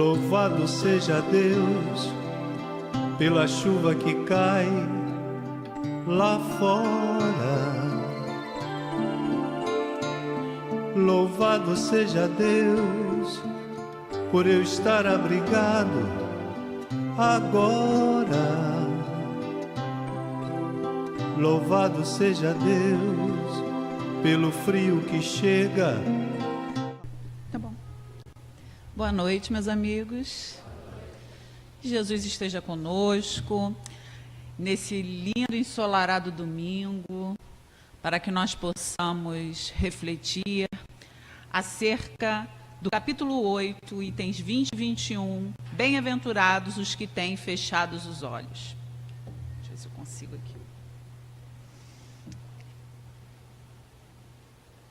Louvado seja Deus pela chuva que cai lá fora. Louvado seja Deus por eu estar abrigado agora. Louvado seja Deus pelo frio que chega. Tá bom. Boa noite, meus amigos. Jesus esteja conosco nesse lindo ensolarado domingo, para que nós possamos refletir acerca do capítulo 8, itens 20 e 21. Bem-aventurados os que têm fechados os olhos. Deixa eu ver se eu consigo aqui.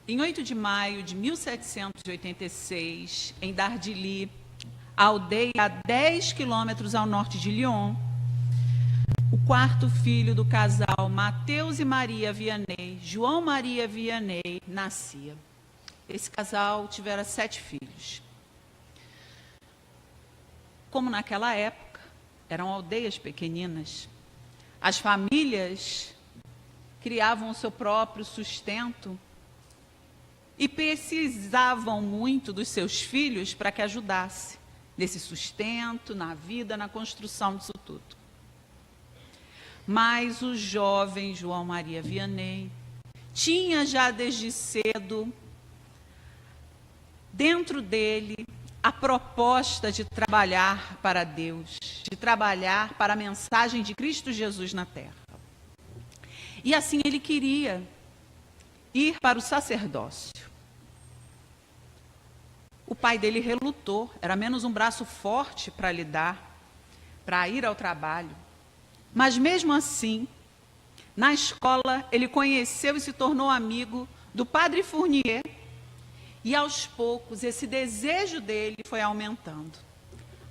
Em 8 de maio de 1786, em Dardilly, a aldeia a 10 quilômetros ao norte de Lyon, o quarto filho do casal Mateus e Maria Vianney, João Maria Vianney, nascia. Esse casal tivera 7 filhos. Como naquela época, eram aldeias pequeninas, as famílias criavam o seu próprio sustento e precisavam muito dos seus filhos para que ajudasse nesse sustento, na vida, na construção disso tudo. Mas o jovem João Maria Vianney tinha já desde cedo dentro dele a proposta de trabalhar para Deus, de trabalhar para a mensagem de Cristo Jesus na terra. E assim ele queria ir para o sacerdócio. O pai dele relutou, era menos um braço forte para lhe dar, para ir ao trabalho. Mas mesmo assim, na escola, ele conheceu e se tornou amigo do padre Fournier, e aos poucos esse desejo dele foi aumentando,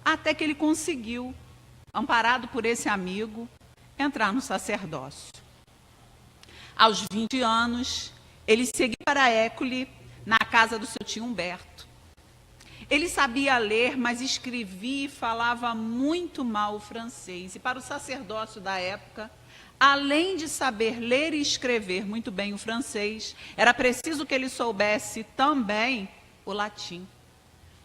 até que ele conseguiu, amparado por esse amigo, entrar no sacerdócio. Aos 20 anos, ele seguiu para École, na casa do seu tio Humberto. Ele sabia ler, mas escrevia e falava muito mal o francês. E para o sacerdócio da época, além de saber ler e escrever muito bem o francês, era preciso que ele soubesse também o latim.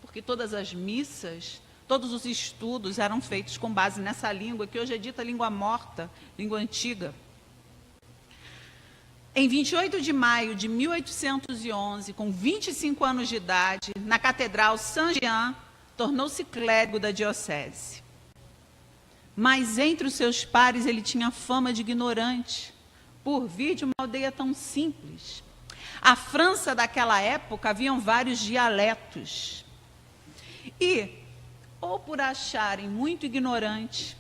Porque todas as missas, todos os estudos eram feitos com base nessa língua, que hoje é dita língua morta, língua antiga. Em 28 de maio de 1811, com 25 anos de idade, na Catedral Saint-Jean, tornou-se clérigo da diocese. Mas entre os seus pares ele tinha fama de ignorante, por vir de uma aldeia tão simples. A França daquela época haviam vários dialetos. E, ou por acharem muito ignorante,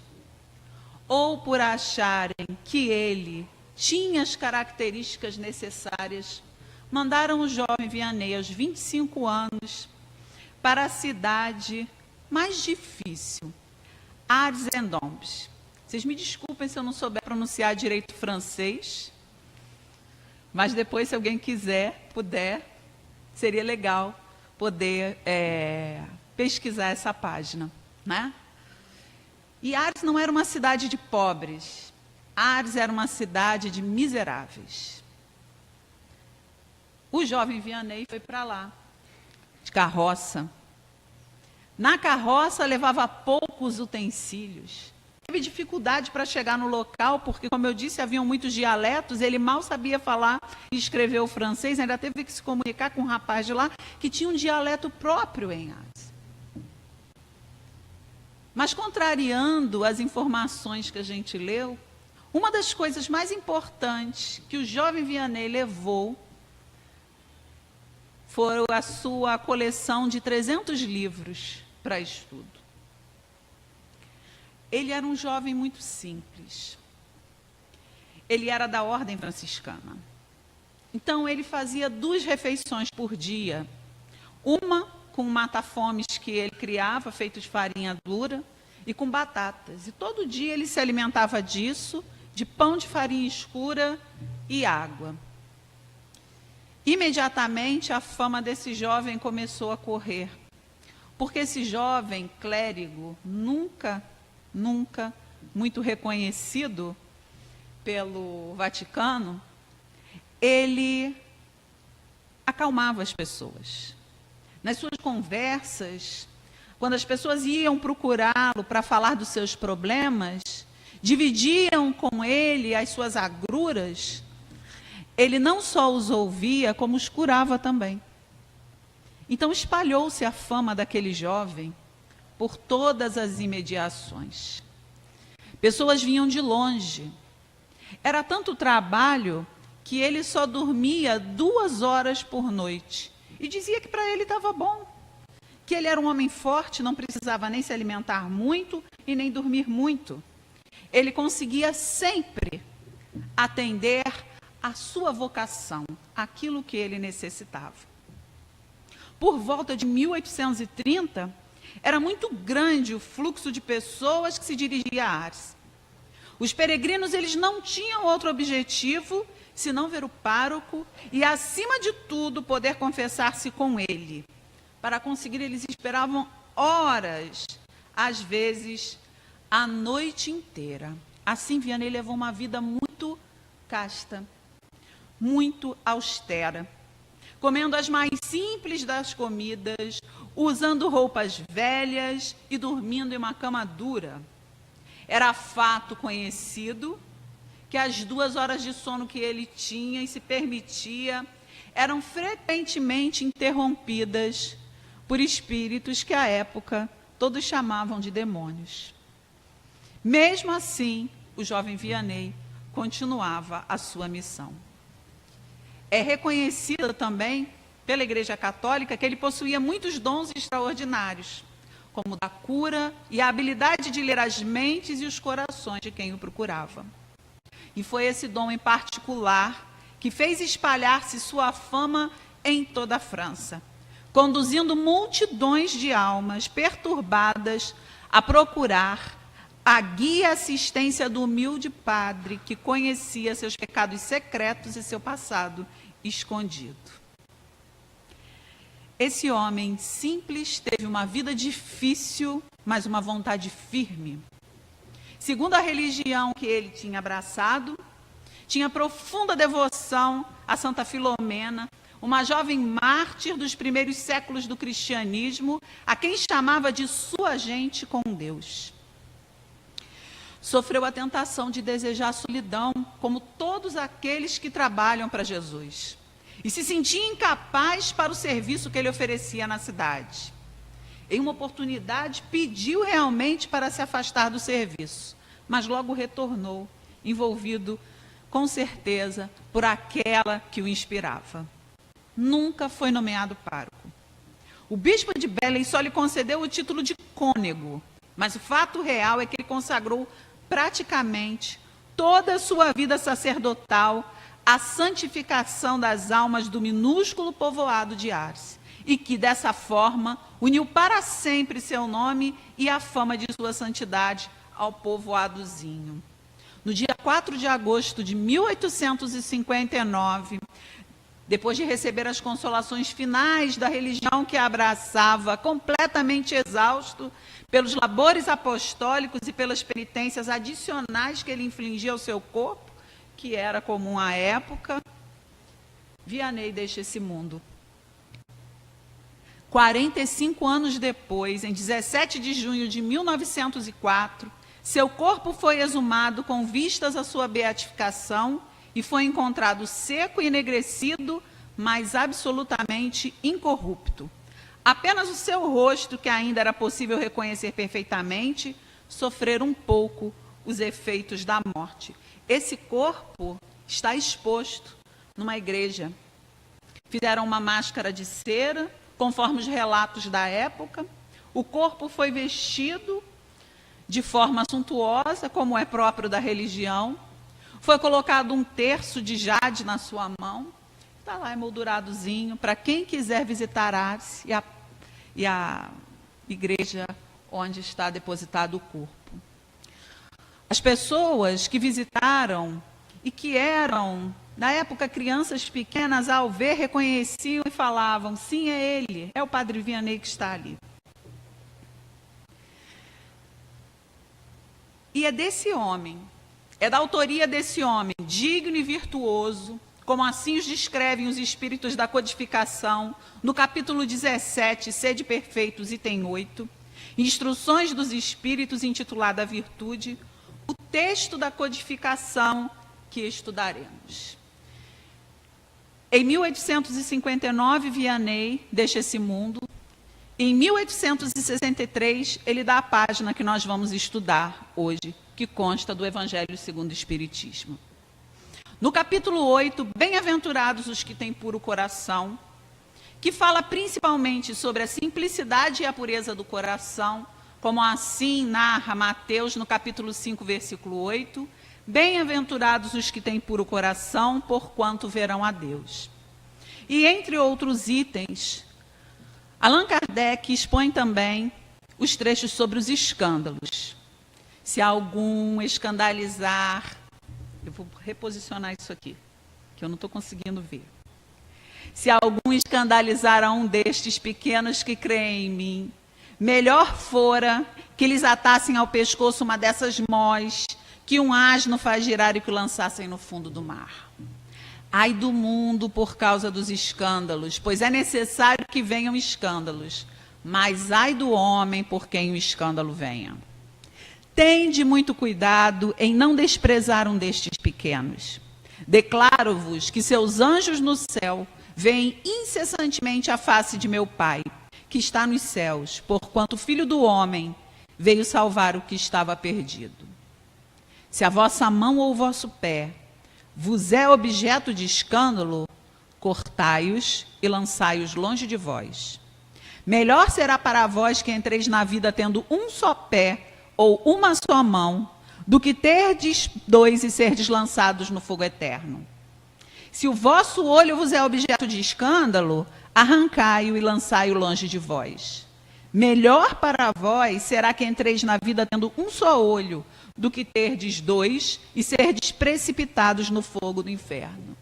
ou por acharem que ele tinha as características necessárias, mandaram o jovem Vianney, aos 25 anos, para a cidade mais difícil, Ars-en-Dombes. Vocês me desculpem se eu não souber pronunciar direito francês, mas depois, se alguém quiser, puder, seria legal poder pesquisar essa página, né? E Ars não era uma cidade de pobres. Ars era uma cidade de miseráveis. O jovem Vianney foi para lá, de carroça. Na carroça levava poucos utensílios. Teve dificuldade para chegar no local, porque, como eu disse, haviam muitos dialetos, ele mal sabia falar e escrever o francês, ainda teve que se comunicar com um rapaz de lá, que tinha um dialeto próprio em Ars. Mas, contrariando as informações que a gente leu, uma das coisas mais importantes que o jovem Vianney levou foi a sua coleção de 300 livros para estudo. Ele era um jovem muito simples. Ele era da ordem franciscana. Então, ele fazia 2 refeições por dia. Uma com mata-fomes que ele criava, feito de farinha dura, e com batatas. E todo dia ele se alimentava disso, de pão de farinha escura e água. Imediatamente a fama desse jovem começou a correr. porque esse jovem clérigo, nunca muito reconhecido pelo Vaticano, ele acalmava as pessoas. Nas suas conversas, quando as pessoas iam procurá-lo para falar dos seus problemas, dividiam com ele as suas agruras, ele não só os ouvia, como os curava também. Então espalhou-se a fama daquele jovem por todas as imediações. Pessoas vinham de longe. Era tanto trabalho que ele só dormia 2 horas por noite. E dizia que para ele estava bom. Que ele era um homem forte, não precisava nem se alimentar muito e nem dormir muito. Ele conseguia sempre atender à sua vocação, aquilo que ele necessitava. Por volta de 1830, era muito grande o fluxo de pessoas que se dirigia a Ars. Os peregrinos, eles não tinham outro objetivo senão ver o pároco e, acima de tudo, poder confessar-se com ele. Para conseguir, eles esperavam horas, às vezes, a noite inteira. Assim, Vianney levou uma vida muito casta, muito austera, comendo as mais simples das comidas, usando roupas velhas e dormindo em uma cama dura. Era fato conhecido que as 2 horas de sono que ele tinha e se permitia eram frequentemente interrompidas por espíritos que, à época, todos chamavam de demônios. Mesmo assim, o jovem Vianney continuava a sua missão. É reconhecido também pela Igreja Católica que ele possuía muitos dons extraordinários, como da cura e a habilidade de ler as mentes e os corações de quem o procurava. E foi esse dom em particular que fez espalhar-se sua fama em toda a França, conduzindo multidões de almas perturbadas a procurar a guia e assistência do humilde padre que conhecia seus pecados secretos e seu passado escondido. Esse homem simples teve uma vida difícil, mas uma vontade firme. Segundo a religião que ele tinha abraçado, tinha profunda devoção a Santa Filomena, uma jovem mártir dos primeiros séculos do cristianismo, a quem chamava de sua gente com Deus. Sofreu a tentação de desejar a solidão, como todos aqueles que trabalham para Jesus. E se sentia incapaz para o serviço que ele oferecia na cidade. Em uma oportunidade, pediu realmente para se afastar do serviço, mas logo retornou, envolvido, com certeza, por aquela que o inspirava. Nunca foi nomeado pároco. O bispo de Belém só lhe concedeu o título de cônego, mas o fato real é que ele consagrou praticamente toda a sua vida sacerdotal à santificação das almas do minúsculo povoado de Ars, e que, dessa forma, uniu para sempre seu nome e a fama de sua santidade ao povoadozinho. No dia 4 de agosto de 1859, depois de receber as consolações finais da religião que abraçava, completamente exausto pelos labores apostólicos e pelas penitências adicionais que ele infligia ao seu corpo, que era comum à época, Vianney deixa esse mundo. 45 anos depois, em 17 de junho de 1904, seu corpo foi exumado com vistas à sua beatificação e foi encontrado seco e enegrecido, mas absolutamente incorrupto. Apenas o seu rosto, que ainda era possível reconhecer perfeitamente, sofrer um pouco os efeitos da morte. Esse corpo está exposto numa igreja. Fizeram uma máscara de cera, conforme os relatos da época. O corpo foi vestido de forma suntuosa, como é próprio da religião. Foi colocado um terço de jade na sua mão. Está lá emolduradozinho, para quem quiser visitar Ars e a igreja onde está depositado o corpo. As pessoas que visitaram e que eram, na época, crianças pequenas, ao ver, reconheciam e falavam: sim, é ele, é o padre Vianney que está ali. E é desse homem, é da autoria desse homem, digno e virtuoso, como assim os descrevem os espíritos da codificação, no capítulo 17, Sede Perfeitos, item 8, Instruções dos Espíritos, intitulada A Virtude, o texto da codificação que estudaremos. Em 1859, Vianney deixa esse mundo. Em 1863, ele dá a página que nós vamos estudar hoje, que consta do Evangelho segundo o Espiritismo. No capítulo 8, Bem-aventurados os que têm puro coração, que fala principalmente sobre a simplicidade e a pureza do coração, como assim narra Mateus no capítulo 5, versículo 8, Bem-aventurados os que têm puro coração, porquanto verão a Deus. E entre outros itens, Allan Kardec expõe também os trechos sobre os escândalos. Se algum escandalizar, eu vou reposicionar isso aqui, que eu não estou conseguindo ver. Se algum escandalizar a um destes pequenos que creem em mim, melhor fora que lhes atassem ao pescoço uma dessas mós, que um asno faz girar e que o lançassem no fundo do mar. Ai do mundo por causa dos escândalos, pois é necessário que venham escândalos, mas ai do homem por quem o escândalo venha. Tende muito cuidado em não desprezar um destes pequenos. Declaro-vos que seus anjos no céu veem incessantemente a face de meu Pai, que está nos céus, porquanto o Filho do Homem veio salvar o que estava perdido. Se a vossa mão ou o vosso pé vos é objeto de escândalo, cortai-os e lançai-os longe de vós. Melhor será para vós que entreis na vida tendo um só pé ou uma só mão, do que terdes dois e serdes lançados no fogo eterno. Se o vosso olho vos é objeto de escândalo, arrancai-o e lançai-o longe de vós. Melhor para vós será que entreis na vida tendo um só olho, do que terdes dois e serdes precipitados no fogo do inferno.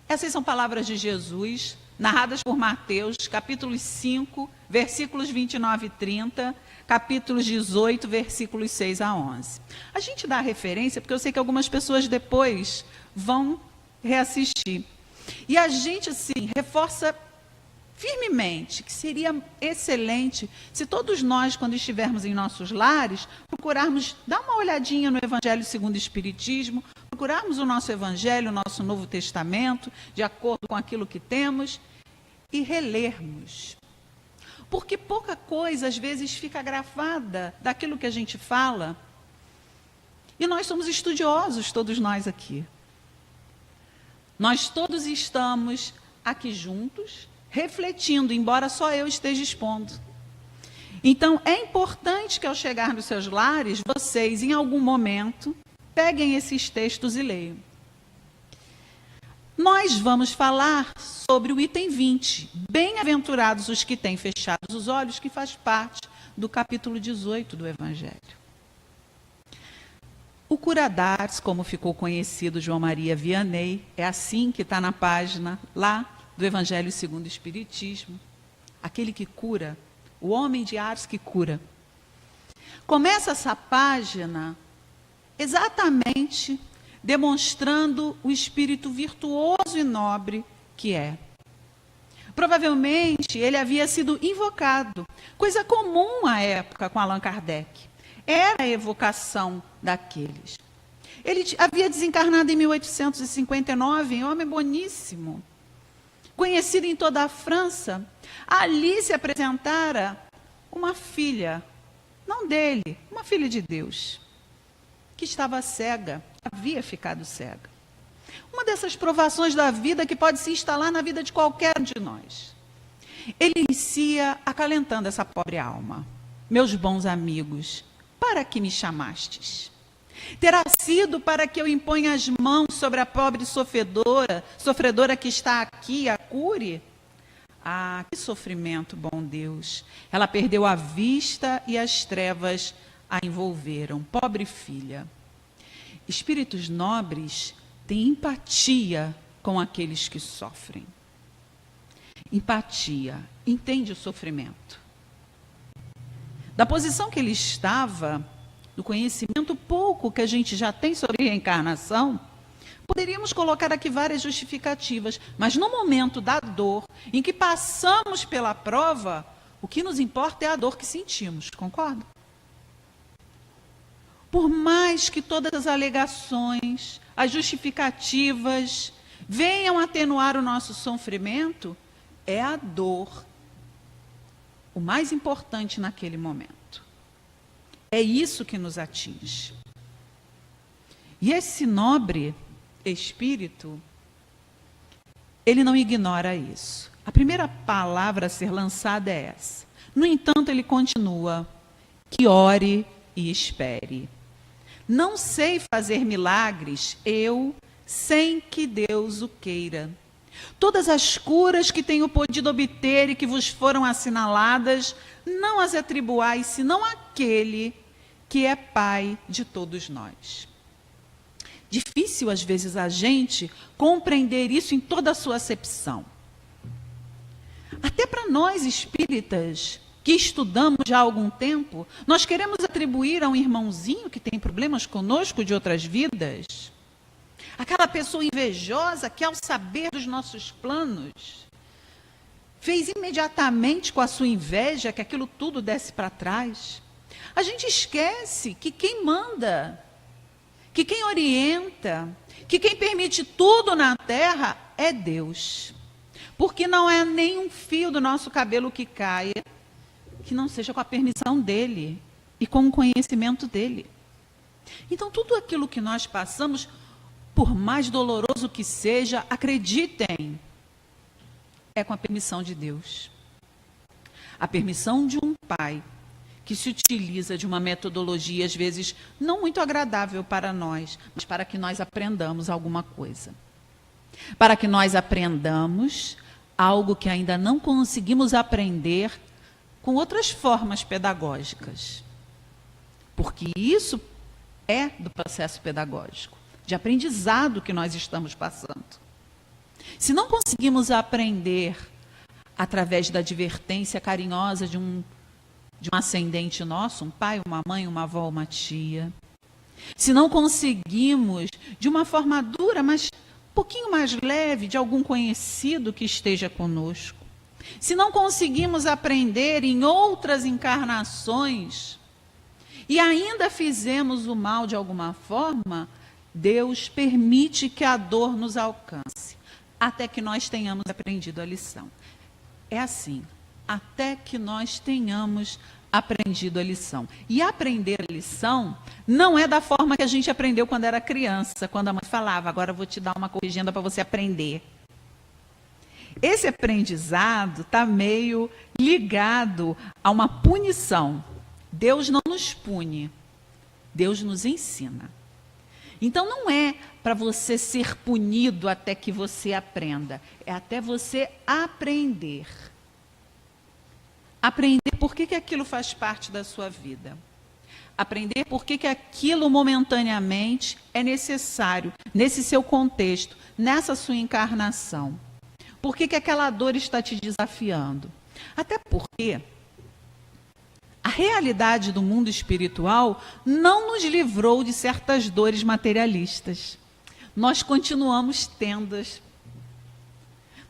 Essas são palavras de Jesus, narradas por Mateus, capítulo 5, versículos 29 e 30, capítulos 18, versículos 6 a 11. A gente dá a referência porque eu sei que algumas pessoas depois vão reassistir. E a gente, assim, reforça firmemente que seria excelente se todos nós, quando estivermos em nossos lares, procurarmos dar uma olhadinha no Evangelho segundo o Espiritismo, procurarmos o nosso Evangelho, o nosso Novo Testamento, de acordo com aquilo que temos, e relermos. Porque pouca coisa, às vezes, fica gravada daquilo que a gente fala. E nós somos estudiosos, todos nós aqui. Nós todos estamos aqui juntos, refletindo, embora só eu esteja expondo. Então, é importante que ao chegar nos seus lares, vocês, em algum momento, peguem esses textos e leiam. Nós vamos falar sobre o item 20. Bem-aventurados os que têm fechados os olhos, que faz parte do capítulo 18 do Evangelho. O cura d'Ars, como ficou conhecido João Maria Vianney, é assim que está na página lá do Evangelho segundo o Espiritismo. Aquele que cura, o homem de Ars que cura. Começa essa página exatamente demonstrando o espírito virtuoso e nobre que é. Provavelmente ele havia sido invocado, coisa comum à época com Allan Kardec. Era a evocação daqueles. Ele havia desencarnado em 1859, um homem boníssimo, conhecido em toda a França. Ali se apresentara uma filha, não dele, uma filha de Deus, que estava cega, havia ficado cega. Uma dessas provações da vida que pode se instalar na vida de qualquer um de nós. Ele inicia acalentando essa pobre alma. Meus bons amigos, para que me chamastes? Terá sido para que eu imponha as mãos sobre a pobre sofredora que está aqui, a cure? Ah, que sofrimento, bom Deus! Ela perdeu a vista e as trevas a envolveram. Pobre filha. Espíritos nobres têm empatia com aqueles que sofrem. Empatia, entende o sofrimento. Da posição que ele estava, do conhecimento pouco que a gente já tem sobre reencarnação, poderíamos colocar aqui várias justificativas, mas no momento da dor, em que passamos pela prova, o que nos importa é a dor que sentimos, concorda? Por mais que todas as alegações, as justificativas venham atenuar o nosso sofrimento, é a dor o mais importante naquele momento. É isso que nos atinge. E esse nobre espírito, ele não ignora isso. A primeira palavra a ser lançada é essa. No entanto, ele continua: que ore e espere. Não sei fazer milagres, eu, sem que Deus o queira. Todas as curas que tenho podido obter e que vos foram assinaladas, não as atribuais, senão àquele que é Pai de todos nós. Difícil, às vezes, a gente compreender isso em toda a sua acepção. Até para nós espíritas, que estudamos já há algum tempo, nós queremos atribuir a um irmãozinho que tem problemas conosco de outras vidas, aquela pessoa invejosa que, ao saber dos nossos planos, fez imediatamente com a sua inveja que aquilo tudo desse para trás. A gente esquece que quem manda, que quem orienta, que quem permite tudo na terra é Deus. Porque não é nem um fio do nosso cabelo que caia, que não seja com a permissão dele e com o conhecimento dele. Então, tudo aquilo que nós passamos, por mais doloroso que seja, acreditem, é com a permissão de Deus. A permissão de um pai que se utiliza de uma metodologia, às vezes, não muito agradável para nós, mas para que nós aprendamos alguma coisa. Para que nós aprendamos algo que ainda não conseguimos aprender com outras formas pedagógicas. Porque isso é do processo pedagógico, de aprendizado que nós estamos passando. Se não conseguimos aprender através da advertência carinhosa de um ascendente nosso, um pai, uma mãe, uma avó, uma tia, se não conseguimos de uma forma dura, mas um pouquinho mais leve, de algum conhecido que esteja conosco, se não conseguimos aprender em outras encarnações e ainda fizemos o mal de alguma forma, Deus permite que a dor nos alcance, até que nós tenhamos aprendido a lição. É assim, até que nós tenhamos aprendido a lição. E aprender a lição não é da forma que a gente aprendeu quando era criança, quando a mãe falava: agora eu vou te dar uma corrigenda para você aprender. Esse aprendizado está meio ligado a uma punição. Deus não nos pune, Deus nos ensina. Então não é para você ser punido até que você aprenda, é até você aprender. Aprender por que aquilo faz parte da sua vida. Aprender por que aquilo momentaneamente é necessário, nesse seu contexto, nessa sua encarnação. Por que aquela dor está te desafiando? Até porque a realidade do mundo espiritual não nos livrou de certas dores materialistas. Nós continuamos tendas.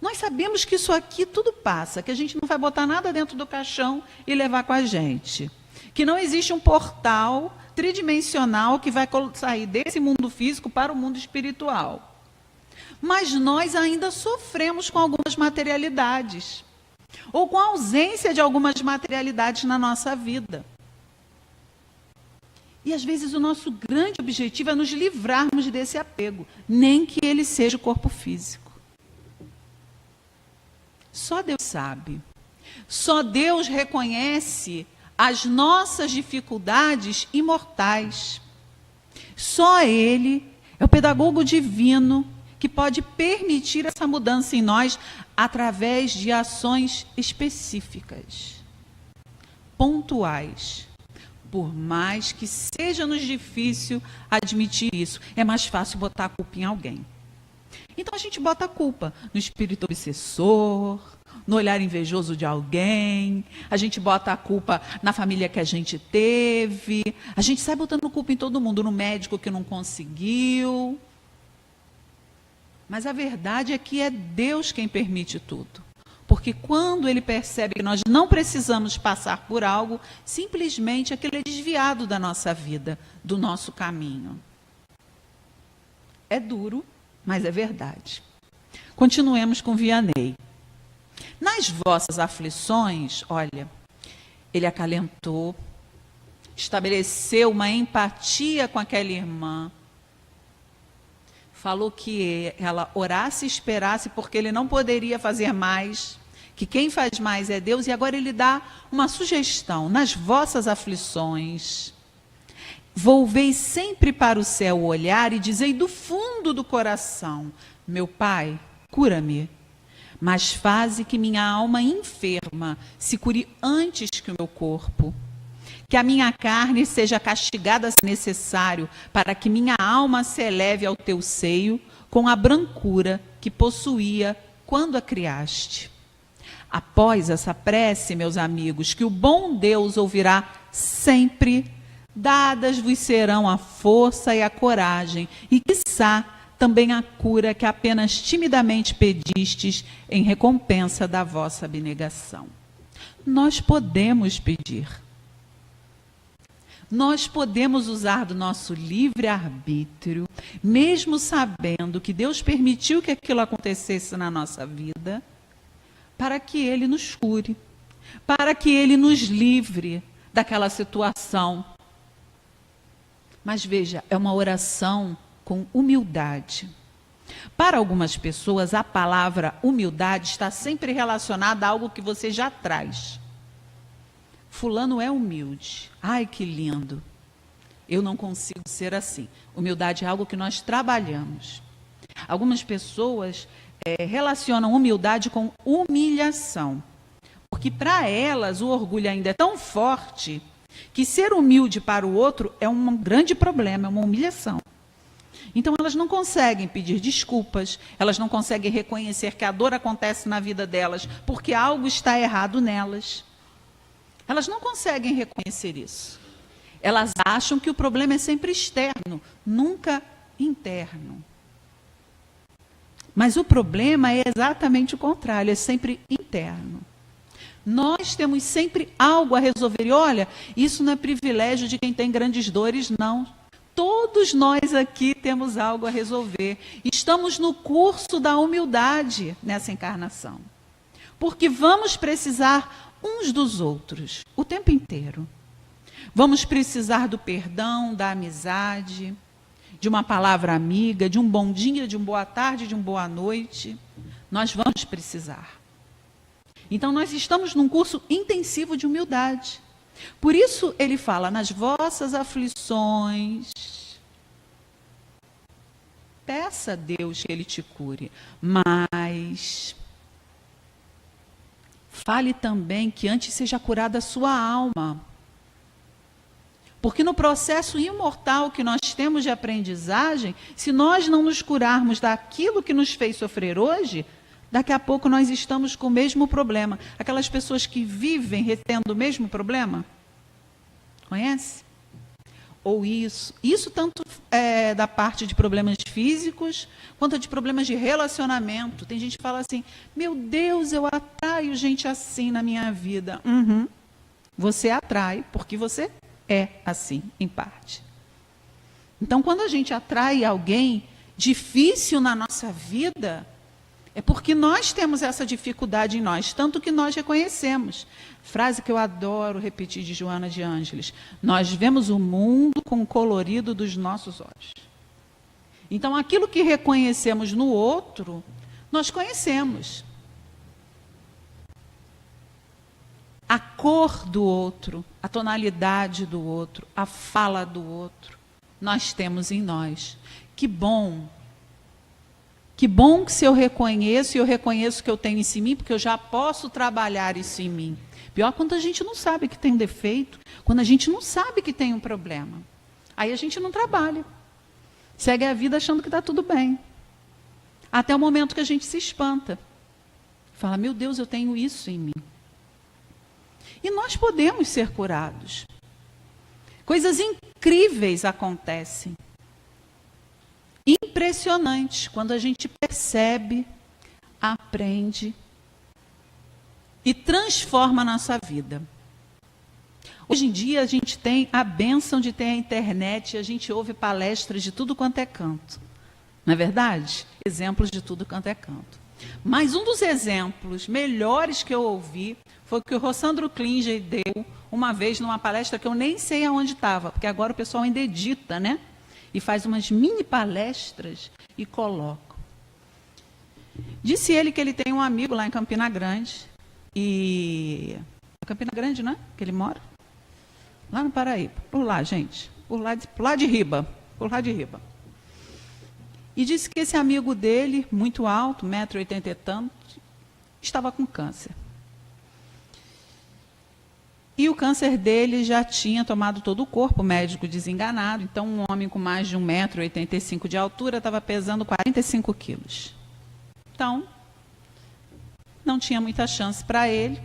Nós sabemos que isso aqui tudo passa, que a gente não vai botar nada dentro do caixão e levar com a gente. Que não existe um portal tridimensional que vai sair desse mundo físico para o mundo espiritual. Mas nós ainda sofremos com algumas materialidades, ou com a ausência de algumas materialidades na nossa vida. E às vezes o nosso grande objetivo é nos livrarmos desse apego, nem que ele seja o corpo físico. Só Deus sabe. Só Deus reconhece as nossas dificuldades imortais. Só Ele é o pedagogo divino que pode permitir essa mudança em nós através de ações específicas, pontuais. Por mais que seja-nos difícil admitir isso, é mais fácil botar a culpa em alguém. Então a gente bota a culpa no espírito obsessor, no olhar invejoso de alguém, a gente bota a culpa na família que a gente teve, a gente sai botando culpa em todo mundo, no médico que não conseguiu. Mas a verdade é que é Deus quem permite tudo. Porque quando Ele percebe que nós não precisamos passar por algo, simplesmente aquilo é desviado da nossa vida, do nosso caminho. É duro, mas é verdade. Continuemos com Vianney. Nas vossas aflições, olha, ele acalentou, estabeleceu uma empatia com aquela irmã, falou que ela orasse e esperasse porque ele não poderia fazer mais, que quem faz mais é Deus, e agora ele dá uma sugestão: nas vossas aflições, volvei sempre para o céu o olhar e dizei do fundo do coração: meu Pai, cura-me, mas faze que minha alma enferma se cure antes que o meu corpo. Que a minha carne seja castigada se necessário, para que minha alma se eleve ao teu seio com a brancura que possuía quando a criaste. Após essa prece, meus amigos, que o bom Deus ouvirá sempre, dadas vos serão a força e a coragem, e quiçá também a cura que apenas timidamente pedistes em recompensa da vossa abnegação. Nós podemos pedir. Nós podemos usar do nosso livre-arbítrio, mesmo sabendo que Deus permitiu que aquilo acontecesse na nossa vida, para que Ele nos cure, para que Ele nos livre daquela situação. Mas veja, é uma oração com humildade. Para algumas pessoas, a palavra humildade está sempre relacionada a algo que você já traz. Fulano é humilde. Ai, que lindo. Eu não consigo ser assim. Humildade é algo que nós trabalhamos. Algumas pessoas relacionam humildade com humilhação. Porque para elas o orgulho ainda é tão forte que ser humilde para o outro é um grande problema, é uma humilhação. Então elas não conseguem pedir desculpas, elas não conseguem reconhecer que a dor acontece na vida delas porque algo está errado nelas. Elas não conseguem reconhecer isso. Elas acham que o problema é sempre externo, nunca interno. Mas o problema é exatamente o contrário, é sempre interno. Nós temos sempre algo a resolver. E olha, isso não é privilégio de quem tem grandes dores, não. Todos nós aqui temos algo a resolver. Estamos no curso da humildade nessa encarnação. Porque vamos precisar uns dos outros, o tempo inteiro. Vamos precisar do perdão, da amizade, de uma palavra amiga, de um bom dia, de uma boa tarde, de uma boa noite. Nós vamos precisar. Então, nós estamos num curso intensivo de humildade. Por isso, ele fala, nas vossas aflições, peça a Deus que Ele te cure, mas fale também que antes seja curada a sua alma. Porque no processo imortal que nós temos de aprendizagem, se nós não nos curarmos daquilo que nos fez sofrer hoje, daqui a pouco nós estamos com o mesmo problema. Aquelas pessoas que vivem retendo o mesmo problema, conhece? Ou isso tanto da parte de problemas físicos, quanto de problemas de relacionamento. Tem gente que fala assim, meu Deus, eu atraio gente assim na minha vida. Você atrai, porque você é assim, em parte. Então, quando a gente atrai alguém difícil na nossa vida, é porque nós temos essa dificuldade em nós, tanto que nós reconhecemos. Frase que eu adoro repetir de Joana de Ângeles. Nós vemos o mundo com o colorido dos nossos olhos. Então, aquilo que reconhecemos no outro, nós conhecemos. A cor do outro, a tonalidade do outro, a fala do outro, nós temos em nós. Que bom! Que bom que se eu reconheço, e eu reconheço que eu tenho isso em mim, porque eu já posso trabalhar isso em mim. Pior quando a gente não sabe que tem um defeito, quando a gente não sabe que tem um problema. Aí a gente não trabalha. Segue a vida achando que está tudo bem. Até o momento que a gente se espanta. Fala, meu Deus, eu tenho isso em mim. E nós podemos ser curados. Coisas incríveis acontecem. Impressionantes quando a gente percebe, aprende e transforma a nossa vida. Hoje em dia a gente tem a bênção de ter a internet e a gente ouve palestras de tudo quanto é canto. Não é verdade? Exemplos de tudo quanto é canto. Mas um dos exemplos melhores que eu ouvi foi o que o Rossandro Klinger deu uma vez numa palestra que eu nem sei aonde estava, porque agora o pessoal ainda edita, né? E faz umas mini palestras e coloca. Disse ele que ele tem um amigo lá em Campina Grande, Campina Grande, né? Que ele mora? Lá no Paraíba. Por lá, gente. Por lá de Riba. E disse que esse amigo dele, muito alto, 1,80 m e tanto, estava com câncer. E o câncer dele já tinha tomado todo o corpo, o médico desenganado. Então, um homem com mais de 1,85 m de altura estava pesando 45 quilos. Então, não tinha muita chance para ele.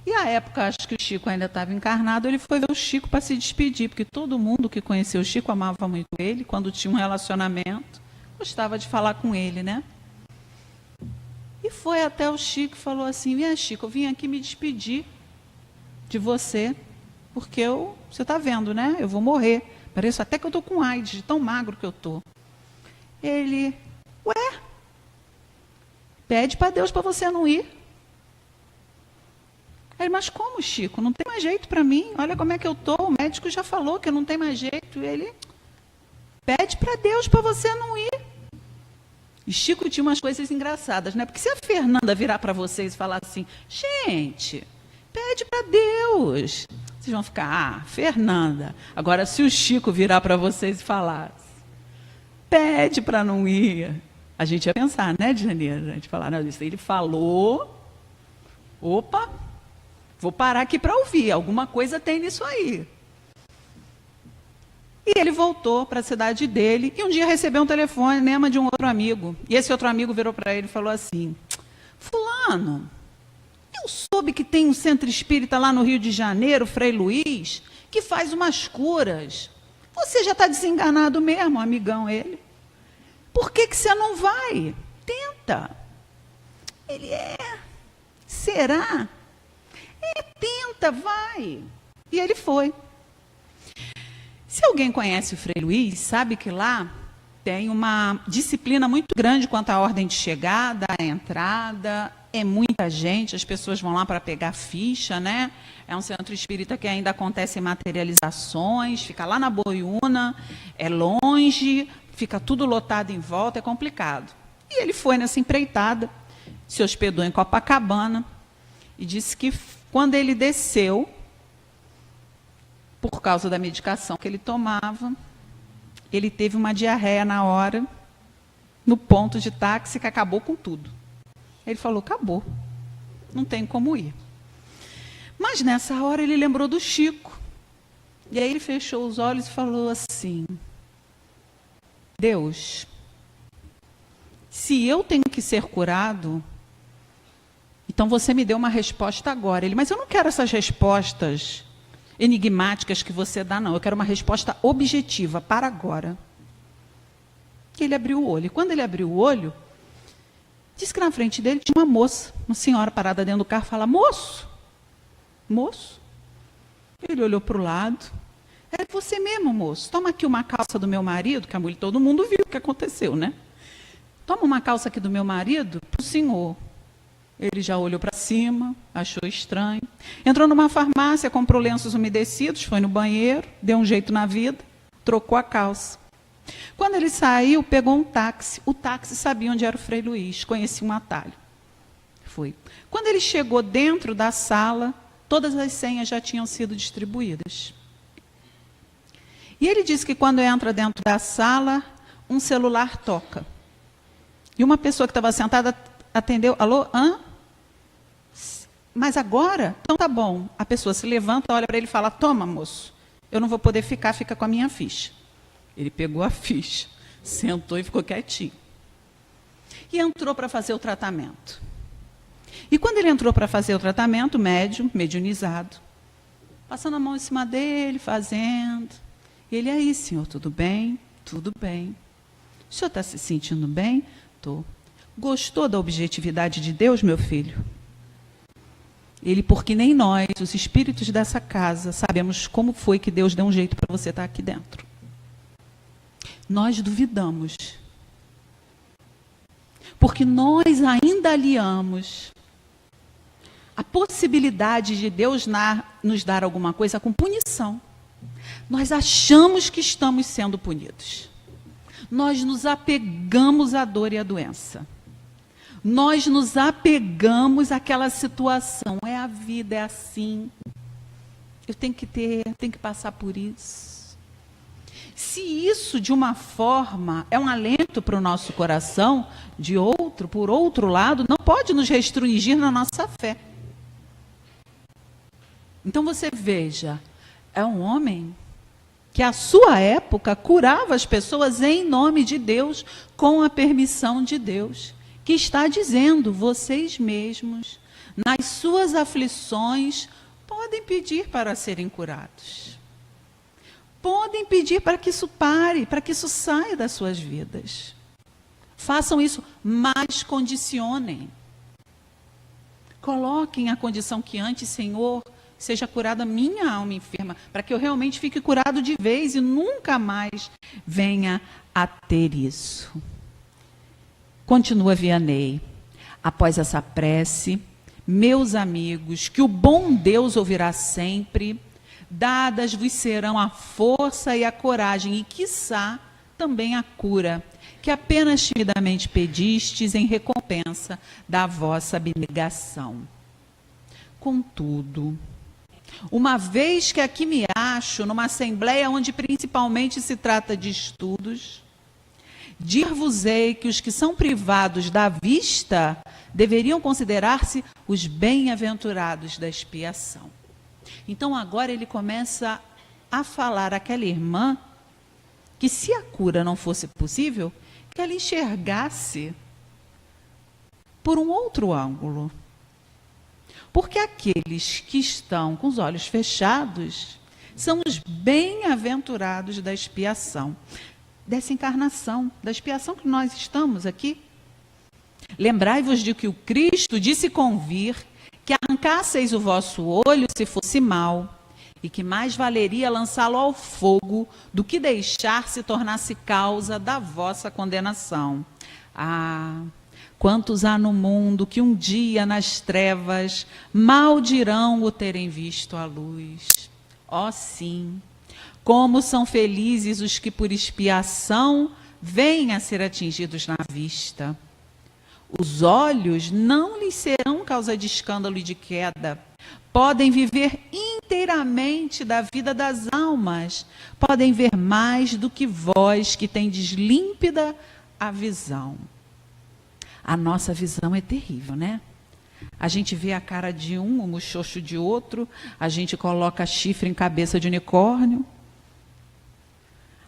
E à época, acho que o Chico ainda estava encarnado, ele foi ver o Chico para se despedir, porque todo mundo que conheceu o Chico amava muito ele, quando tinha um relacionamento, gostava de falar com ele, né? E foi até o Chico e falou assim, Chico, eu vim aqui me despedir de você, porque você está vendo, né? Eu vou morrer. Pareço até que eu estou com AIDS, de tão magro que eu estou. Ele, pede para Deus para você não ir. Ele, mas como, Chico? Não tem mais jeito para mim. Olha como é que eu estou. O médico já falou que não tem mais jeito. Ele, pede para Deus para você não ir. E Chico tinha umas coisas engraçadas, né? Porque se a Fernanda virar para vocês e falar assim, gente, pede para Deus. Vocês vão ficar, Fernanda. Agora, se o Chico virar para vocês e falar, pede para não ir. A gente ia pensar, né, Janeiro? A gente falar, não, ele falou, opa, vou parar aqui para ouvir, alguma coisa tem nisso aí. E ele voltou para a cidade dele e um dia recebeu um telefonema de um outro amigo. E esse outro amigo virou para ele e falou assim, fulano, eu soube que tem um centro espírita lá no Rio de Janeiro, Frei Luiz, que faz umas curas. Você já está desenganado mesmo, amigão ele. Por que você não vai? Tenta. Ele, será? Tenta, vai. E ele foi. Se alguém conhece o Frei Luiz, sabe que lá tem uma disciplina muito grande quanto à ordem de chegada, à entrada, é muita gente, as pessoas vão lá para pegar ficha, né? É um centro espírita que ainda acontece materializações, fica lá na Boiúna, é longe, fica tudo lotado em volta, é complicado. E ele foi nessa empreitada, se hospedou em Copacabana e disse que quando ele desceu, por causa da medicação que ele tomava, ele teve uma diarreia na hora, no ponto de táxi, que acabou com tudo. Ele falou, acabou, não tem como ir. Mas nessa hora ele lembrou do Chico. E aí ele fechou os olhos e falou assim, Deus, se eu tenho que ser curado, então você me deu uma resposta agora. Ele, mas eu não quero essas respostas enigmáticas que você dá, não. Eu quero uma resposta objetiva, para agora. E ele abriu o olho. E quando ele abriu o olho, disse que na frente dele tinha uma moça, uma senhora parada dentro do carro, fala, moço, moço. Ele olhou para o lado. É você mesmo, moço. Toma aqui uma calça do meu marido, que a mulher, todo mundo viu o que aconteceu, né? Toma uma calça aqui do meu marido para o senhor. Ele já olhou para cima, achou estranho. Entrou numa farmácia, comprou lenços umedecidos, foi no banheiro, deu um jeito na vida, trocou a calça. Quando ele saiu, pegou um táxi. O táxi sabia onde era o Frei Luiz, conhecia um atalho. Foi. Quando ele chegou dentro da sala, todas as senhas já tinham sido distribuídas. E ele disse que quando entra dentro da sala, um celular toca. E uma pessoa que estava sentada atendeu, alô, hã? Mas agora? Então tá bom. A pessoa se levanta, olha para ele e fala, toma, moço, eu não vou poder ficar, fica com a minha ficha. Ele pegou a ficha, sentou e ficou quietinho. E entrou para fazer o tratamento. E quando ele entrou para fazer o tratamento, médium, mediunizado, passando a mão em cima dele, fazendo. Ele, aí, senhor, tudo bem? Tudo bem. O senhor está se sentindo bem? Estou. Gostou da objetividade de Deus, meu filho? Ele, porque nem nós, os espíritos dessa casa, sabemos como foi que Deus deu um jeito para você estar aqui dentro. Nós duvidamos. Porque nós ainda aliamos a possibilidade de Deus nos dar alguma coisa com punição. Nós achamos que estamos sendo punidos. Nós nos apegamos à dor e à doença. Nós nos apegamos àquela situação. É a vida, é assim. Eu tenho que passar por isso. Se isso, de uma forma, é um alento para o nosso coração, por outro lado, não pode nos restringir na nossa fé. Então você veja, é um homem que à sua época curava as pessoas em nome de Deus, com a permissão de Deus, que está dizendo, vocês mesmos, nas suas aflições, podem pedir para serem curados. Podem pedir para que isso pare, para que isso saia das suas vidas. Façam isso, mas condicionem. Coloquem a condição que antes, Senhor, seja curada a minha alma enferma, para que eu realmente fique curado de vez e nunca mais venha a ter isso. Continua Vianney. Após essa prece, meus amigos, que o bom Deus ouvirá sempre, dadas vos serão a força e a coragem, e quiçá também a cura, que apenas timidamente pedistes em recompensa da vossa abnegação. Contudo, uma vez que aqui me acho numa assembleia onde principalmente se trata de estudos, dir-vos-ei que os que são privados da vista deveriam considerar-se os bem-aventurados da expiação. Então agora ele começa a falar àquela irmã que se a cura não fosse possível, que ela enxergasse por um outro ângulo. Porque aqueles que estão com os olhos fechados são os bem-aventurados da expiação, dessa encarnação, da expiação que nós estamos aqui. Lembrai-vos de que o Cristo disse convir que arrancasseis o vosso olho se fosse mal, e que mais valeria lançá-lo ao fogo do que deixar se tornasse causa da vossa condenação. Ah, quantos há no mundo que um dia nas trevas mal dirão o terem visto a luz. Ó sim, como são felizes os que por expiação vêm a ser atingidos na vista. Os olhos não lhes serão causa de escândalo e de queda. Podem viver inteiramente da vida das almas. Podem ver mais do que vós que tendes límpida a visão. A nossa visão é terrível, né? A gente vê a cara de um, o muxoxo de outro, a gente coloca chifre em cabeça de unicórnio.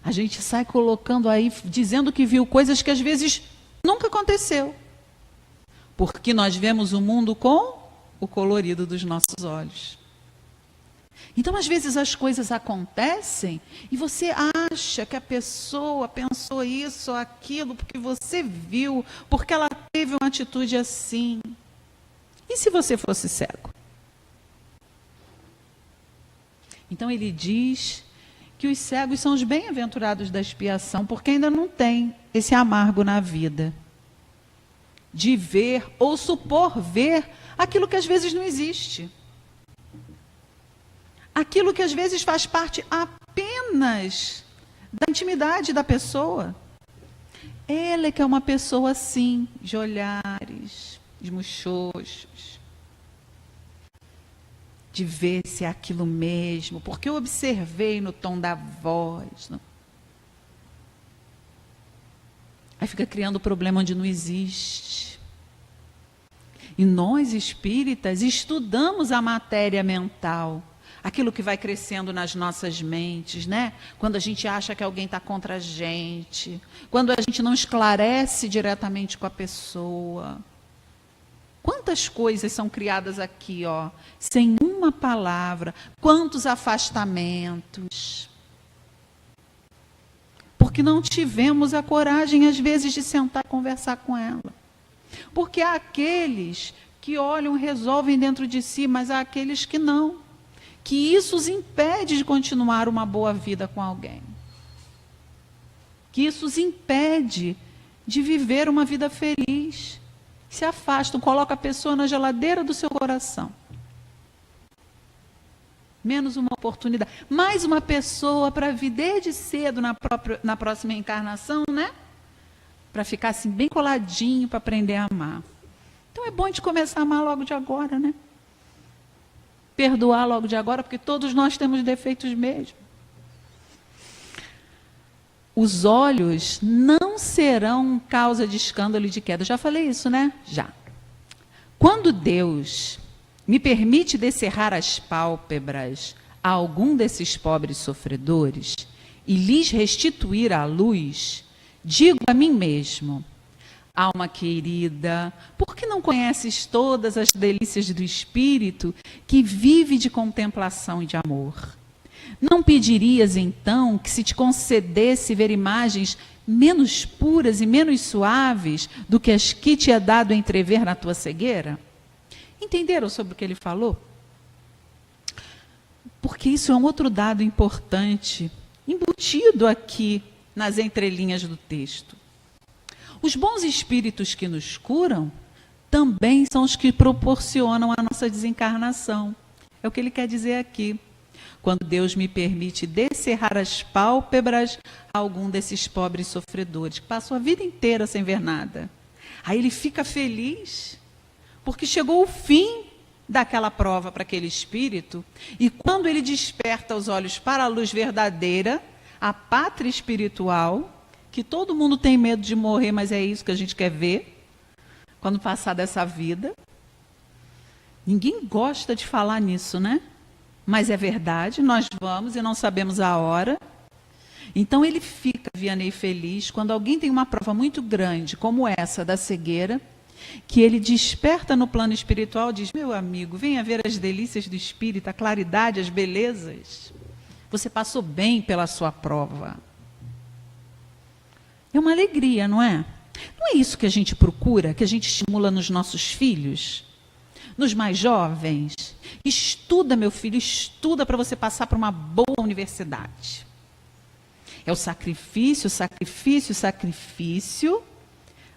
A gente sai colocando aí, dizendo que viu coisas que às vezes nunca aconteceu. Porque nós vemos o mundo com o colorido dos nossos olhos. Então, às vezes, as coisas acontecem e você acha que a pessoa pensou isso ou aquilo porque você viu, porque ela teve uma atitude assim. E se você fosse cego? Então, ele diz que os cegos são os bem-aventurados da expiação, porque ainda não tem esse amargo na vida de ver ou supor ver aquilo que às vezes não existe. Aquilo que às vezes faz parte apenas da intimidade da pessoa. Ela é que é uma pessoa assim, de olhares, de muxoxos, de ver se é aquilo mesmo, porque eu observei no tom da voz. Não? Aí fica criando problema onde não existe. E nós, espíritas, estudamos a matéria mental, aquilo que vai crescendo nas nossas mentes, né? Quando a gente acha que alguém está contra a gente, quando a gente não esclarece diretamente com a pessoa. Quantas coisas são criadas aqui, ó, sem uma palavra, quantos afastamentos. Porque não tivemos a coragem, às vezes, de sentar e conversar com ela. Porque há aqueles que olham, resolvem dentro de si, mas há aqueles que não. Que isso os impede de continuar uma boa vida com alguém. Que isso os impede de viver uma vida feliz. Se afastam, colocam a pessoa na geladeira do seu coração. Menos uma oportunidade. Mais uma pessoa para vir desde cedo na próxima encarnação, né? Para ficar assim bem coladinho, para aprender a amar. Então é bom de começar a amar logo de agora, né? Perdoar logo de agora, porque todos nós temos defeitos mesmo. Os olhos não serão causa de escândalo e de queda. Já falei isso, né? Já. Quando Deus me permite descerrar as pálpebras a algum desses pobres sofredores e lhes restituir a luz, digo a mim mesmo: alma querida, por que não conheces todas as delícias do Espírito que vive de contemplação e de amor? Não pedirias, então, que se te concedesse ver imagens menos puras e menos suaves do que as que te é dado a entrever na tua cegueira? Entenderam sobre o que ele falou? Porque isso é um outro dado importante, embutido aqui nas entrelinhas do texto. Os bons espíritos que nos curam também são os que proporcionam a nossa desencarnação. É o que ele quer dizer aqui. Quando Deus me permite descerrar as pálpebras a algum desses pobres sofredores, que passam a vida inteira sem ver nada. Aí ele fica feliz, porque chegou o fim daquela prova para aquele espírito, e quando ele desperta os olhos para a luz verdadeira, a pátria espiritual, que todo mundo tem medo de morrer, mas é isso que a gente quer ver, quando passar dessa vida. Ninguém gosta de falar nisso, né? Mas é verdade, nós vamos e não sabemos a hora. Então ele fica, Vianney, feliz quando alguém tem uma prova muito grande, como essa da cegueira, que ele desperta no plano espiritual e diz: meu amigo, venha ver as delícias do Espírito, a claridade, as belezas. Você passou bem pela sua prova. É uma alegria, não é? Não é isso que a gente procura, que a gente estimula nos nossos filhos? Nos mais jovens? Estuda, meu filho, estuda para você passar para uma boa universidade. É o sacrifício, sacrifício, sacrifício,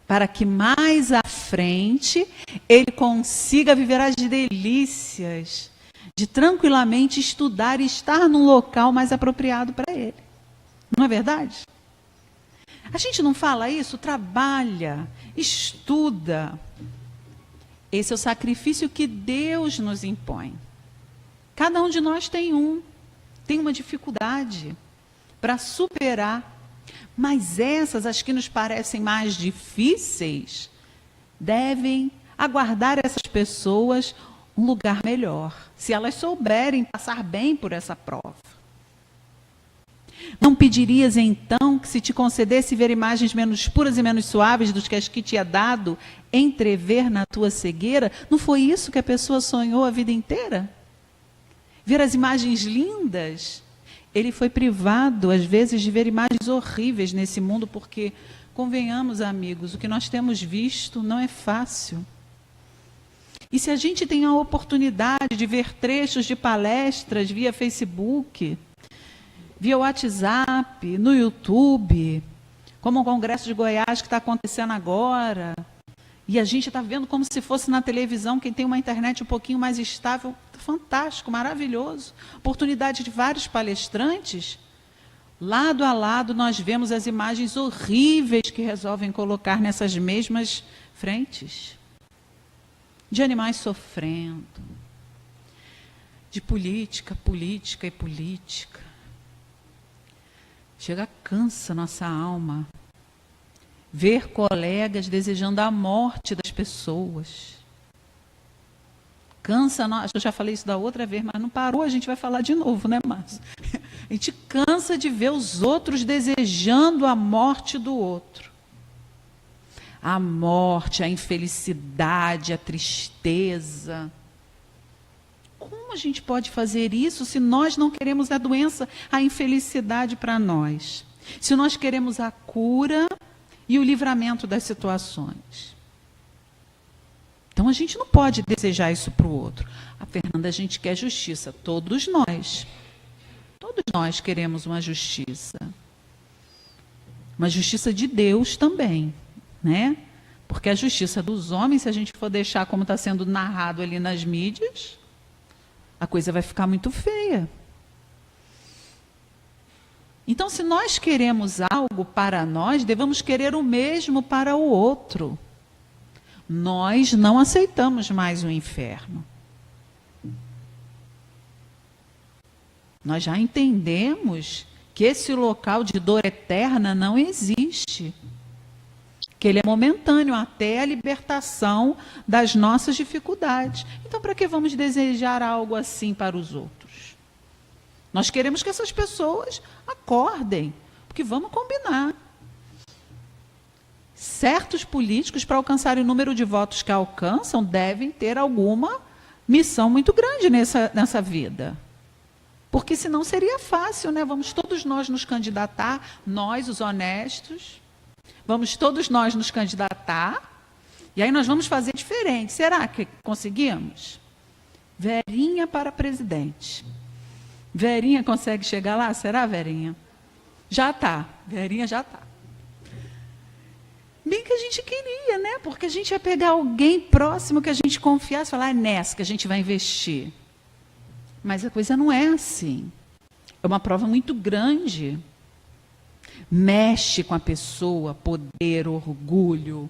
para que mais à frente ele consiga viver as delícias de tranquilamente estudar e estar num local mais apropriado para ele. Não é verdade? A gente não fala isso? Trabalha, estuda. Esse é o sacrifício que Deus nos impõe. Cada um de nós tem uma dificuldade para superar. Mas essas, as que nos parecem mais difíceis, devem aguardar essas pessoas um lugar melhor, se elas souberem passar bem por essa prova. Não pedirias, então, que se te concedesse ver imagens menos puras e menos suaves do que as que te é dado entrever na tua cegueira? Não foi isso que a pessoa sonhou a vida inteira? Ver as imagens lindas? Ele foi privado, às vezes, de ver imagens horríveis nesse mundo, porque, convenhamos, amigos, o que nós temos visto não é fácil. E se a gente tem a oportunidade de ver trechos de palestras via Facebook, via WhatsApp, no YouTube, como o Congresso de Goiás que está acontecendo agora, e a gente está vendo como se fosse na televisão, quem tem uma internet um pouquinho mais estável, fantástico, maravilhoso. Oportunidade de vários palestrantes. Lado a lado nós vemos as imagens horríveis que resolvem colocar nessas mesmas frentes. De animais sofrendo. De política, política e política. Chega, cansa nossa alma. Ver colegas desejando a morte das pessoas. Cansa, acho que eu já falei isso da outra vez, mas não parou, a gente vai falar de novo, né, Márcio? A gente cansa de ver os outros desejando a morte do outro. a morte, a infelicidade, a tristeza. Como a gente pode fazer isso se nós não queremos a doença, a infelicidade para nós? Se nós queremos a cura e o livramento das situações. Então a gente não pode desejar isso para o outro. A Fernanda, a gente quer justiça, todos nós queremos uma justiça. Uma justiça de Deus também, né? Porque a justiça dos homens, se a gente for deixar como está sendo narrado ali nas mídias, a coisa vai ficar muito feia. Então, se nós queremos algo para nós, devemos querer o mesmo para o outro. Nós não aceitamos mais o inferno. Nós já entendemos que esse local de dor eterna não existe. Que ele é momentâneo até a libertação das nossas dificuldades. Então, para que vamos desejar algo assim para os outros? Nós queremos que essas pessoas acordem, porque vamos combinar. Certos políticos, para alcançarem o número de votos que alcançam, devem ter alguma missão muito grande nessa vida. Porque senão seria fácil, né? Vamos todos nós nos candidatar, nós, os honestos, vamos todos nós nos candidatar, e aí nós vamos fazer diferente. Será que conseguimos? Verinha para presidente. Verinha consegue chegar lá? Será, Verinha? Já está. Verinha já está. Bem que a gente queria, né? Porque a gente ia pegar alguém próximo que a gente confiasse e falar, é nessa que a gente vai investir. Mas a coisa não é assim. É uma prova muito grande. Mexe com a pessoa, poder, orgulho.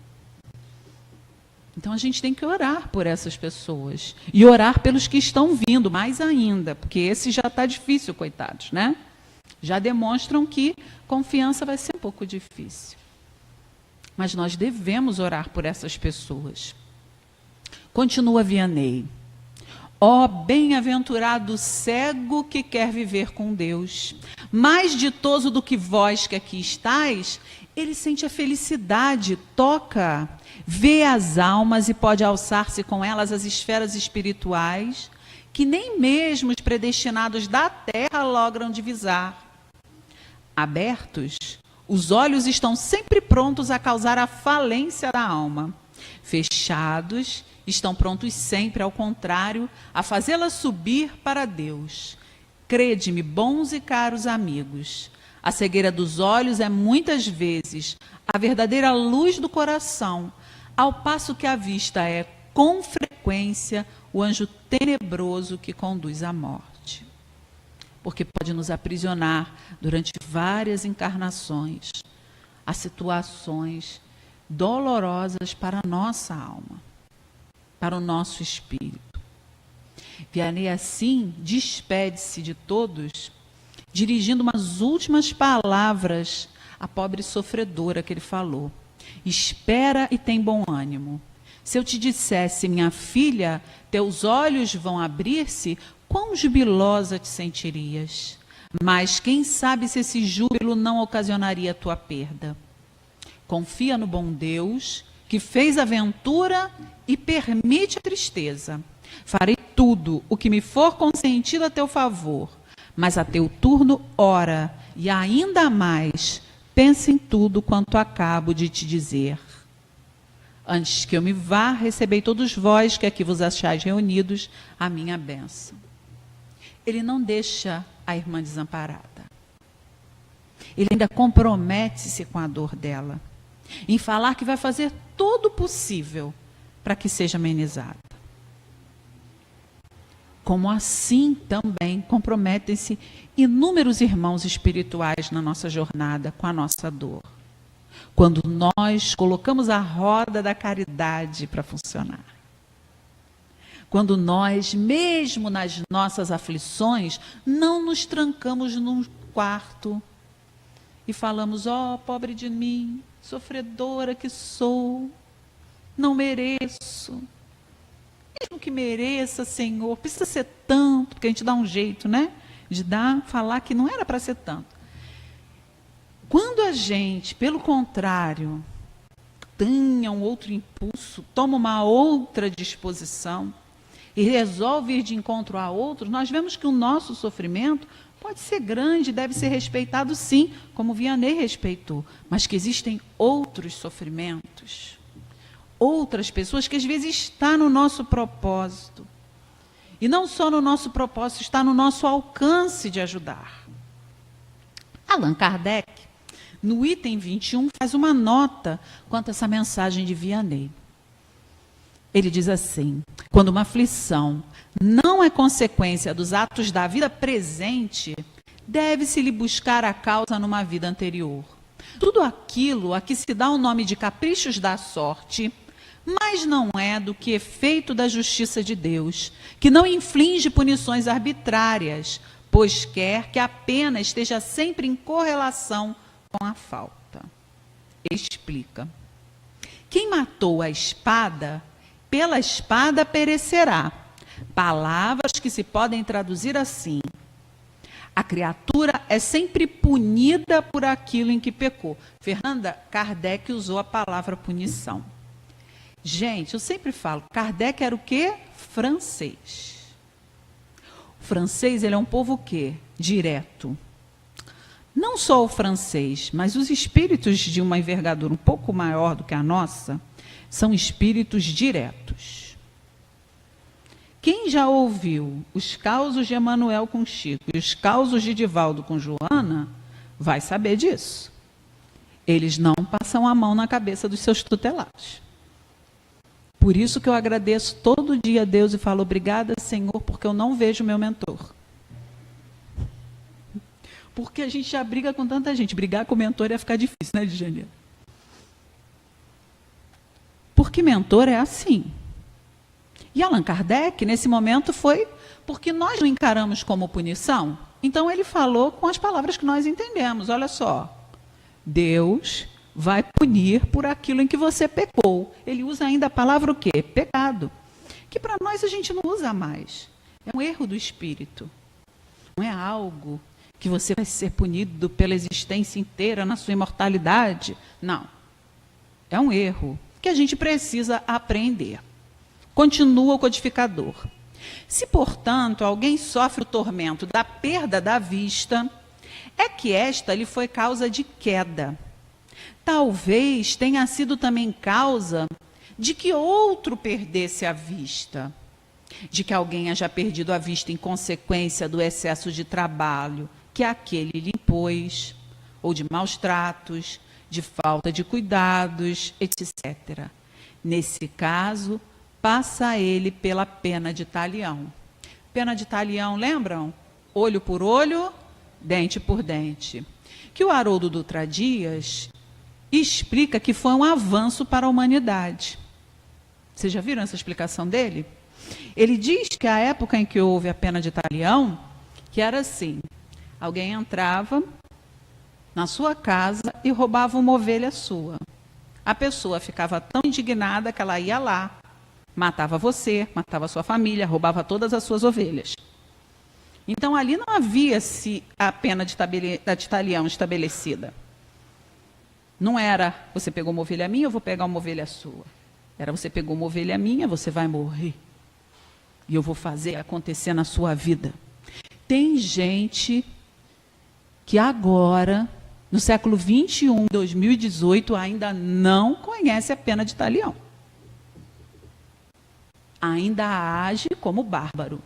Então a gente tem que orar por essas pessoas. E orar pelos que estão vindo, mais ainda. Porque esse já está difícil, coitados, né? Já demonstram que confiança vai ser um pouco difícil. Mas nós devemos orar por essas pessoas. Continua Vianney. Ó bem-aventurado cego que quer viver com Deus. Mais ditoso do que vós que aqui estáis, ele sente a felicidade, toca, vê as almas e pode alçar-se com elas às esferas espirituais, que nem mesmo os predestinados da terra logram divisar. Abertos, os olhos estão sempre prontos a causar a falência da alma. Fechados, estão prontos sempre, ao contrário, a fazê-la subir para Deus. Crede-me, bons e caros amigos, a cegueira dos olhos é muitas vezes a verdadeira luz do coração, ao passo que a vista é, com frequência, o anjo tenebroso que conduz à morte. Porque pode nos aprisionar durante várias encarnações a situações dolorosas para a nossa alma, para o nosso espírito. Vianney, assim, despede-se de todos, dirigindo umas últimas palavras à pobre sofredora que ele falou. Espera e tem bom ânimo. Se eu te dissesse, minha filha, teus olhos vão abrir-se, quão jubilosa te sentirias. Mas quem sabe se esse júbilo não ocasionaria a tua perda. Confia no bom Deus, que fez a ventura e permite a tristeza. Farei tudo o que me for consentido a teu favor, mas a teu turno ora, e ainda mais, pensa em tudo quanto acabo de te dizer. Antes que eu me vá, recebei todos vós que aqui vos achais reunidos a minha bênção. Ele não deixa a irmã desamparada. Ele ainda compromete-se com a dor dela, em falar que vai fazer todo o possível para que seja amenizada. Como assim também comprometem-se inúmeros irmãos espirituais na nossa jornada com a nossa dor. Quando nós colocamos a roda da caridade para funcionar. Quando nós, mesmo nas nossas aflições, não nos trancamos num quarto e falamos, ó, pobre de mim, sofredora que sou, não mereço. Mesmo que mereça, Senhor, precisa ser tanto, porque a gente dá um jeito, né? De falar que não era para ser tanto. Quando a gente, pelo contrário, tenha um outro impulso, toma uma outra disposição e resolve ir de encontro a outros, nós vemos que o nosso sofrimento pode ser grande, deve ser respeitado sim, como Vianney respeitou, mas que existem outros sofrimentos, outras pessoas que às vezes estão no nosso propósito. E não só no nosso propósito, está no nosso alcance de ajudar. Allan Kardec, no item 21, faz uma nota quanto a essa mensagem de Vianney. Ele diz assim: quando uma aflição não é consequência dos atos da vida presente, deve-se-lhe buscar a causa numa vida anterior. Tudo aquilo a que se dá o nome de caprichos da sorte, mas não é do que efeito da justiça de Deus, que não inflige punições arbitrárias, pois quer que a pena esteja sempre em correlação com a falta. Explica. Quem matou a espada, pela espada perecerá. Palavras que se podem traduzir assim: a criatura é sempre punida por aquilo em que pecou. Fernanda, Kardec usou a palavra punição. Gente, eu sempre falo, Kardec era o quê? Francês. O francês, ele é um povo o quê? Direto. Não só o francês, mas os espíritos de uma envergadura um pouco maior do que a nossa, são espíritos diretos. Quem já ouviu os causos de Emanuel com Chico e os causos de Divaldo com Joana, vai saber disso. Eles não passam a mão na cabeça dos seus tutelados. Por isso que eu agradeço todo dia a Deus e falo: obrigada, Senhor, porque eu não vejo meu mentor. Porque a gente já briga com tanta gente. Brigar com o mentor ia ficar difícil, né, Ligiane? Porque mentor é assim. E Allan Kardec, nesse momento, foi porque nós não encaramos como punição. Então, ele falou com as palavras que nós entendemos. Olha só, Deus vai punir por aquilo em que você pecou. Ele usa ainda a palavra o quê? Pecado. Que para nós a gente não usa mais. É um erro do espírito. Não é algo que você vai ser punido pela existência inteira na sua imortalidade. Não. É um erro que a gente precisa aprender. Continua o codificador. Se, portanto, alguém sofre o tormento da perda da vista, é que esta lhe foi causa de queda. Talvez tenha sido também causa de que outro perdesse a vista, de que alguém haja perdido a vista em consequência do excesso de trabalho que aquele lhe impôs, ou de maus tratos, de falta de cuidados, etc. Nesse caso, passa ele pela pena de talião. Pena de talião, lembram? Olho por olho, dente por dente. Que o Haroldo Dutra Dias explica que foi um avanço para a humanidade. Vocês já viram essa explicação dele? Ele diz que a época em que houve a pena de talião, que era assim: alguém entrava na sua casa e roubava uma ovelha sua. A pessoa ficava tão indignada que ela ia lá, matava você, matava a sua família, roubava todas as suas ovelhas. Então, ali não havia-se a pena de talião estabelecida. Não era, você pegou uma ovelha minha, eu vou pegar uma ovelha sua. Era, você pegou uma ovelha minha, você vai morrer. E eu vou fazer acontecer na sua vida. Tem gente que agora, no século 21, 2018, ainda não conhece a pena de talião. Ainda age como bárbaro.